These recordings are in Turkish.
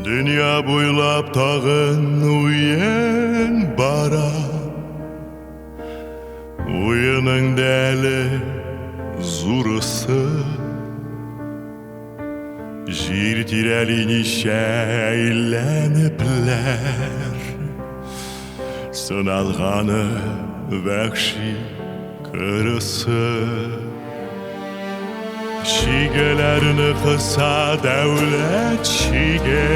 Dünya boylap tağın uyen bara, uyanın deli zurısı, jir tirelini şeylenipler, sınalğanı vəhşi kırısı. Şigelerini kısa devlet şige,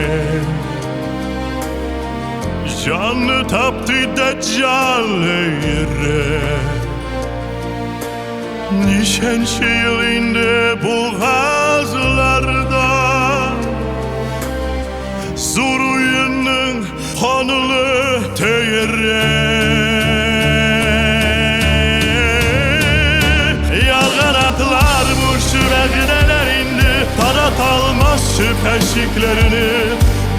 canlı taptı deccal yere. Nişan şiirinde boğazlarda, Suruyunun hanılı teyre. Tarat almaz süpeşiklerini,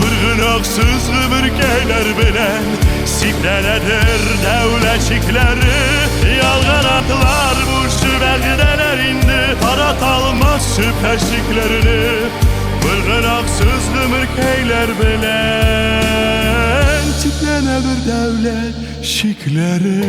bırgınaksız gıbırkeyler bilen Siprenedir devleşikleri. Yalgan atlar bu sübekdeler indi, tarat almaz süpeşiklerini, bırgınaksız gıbırkeyler bilen Siprenedir devleşikleri.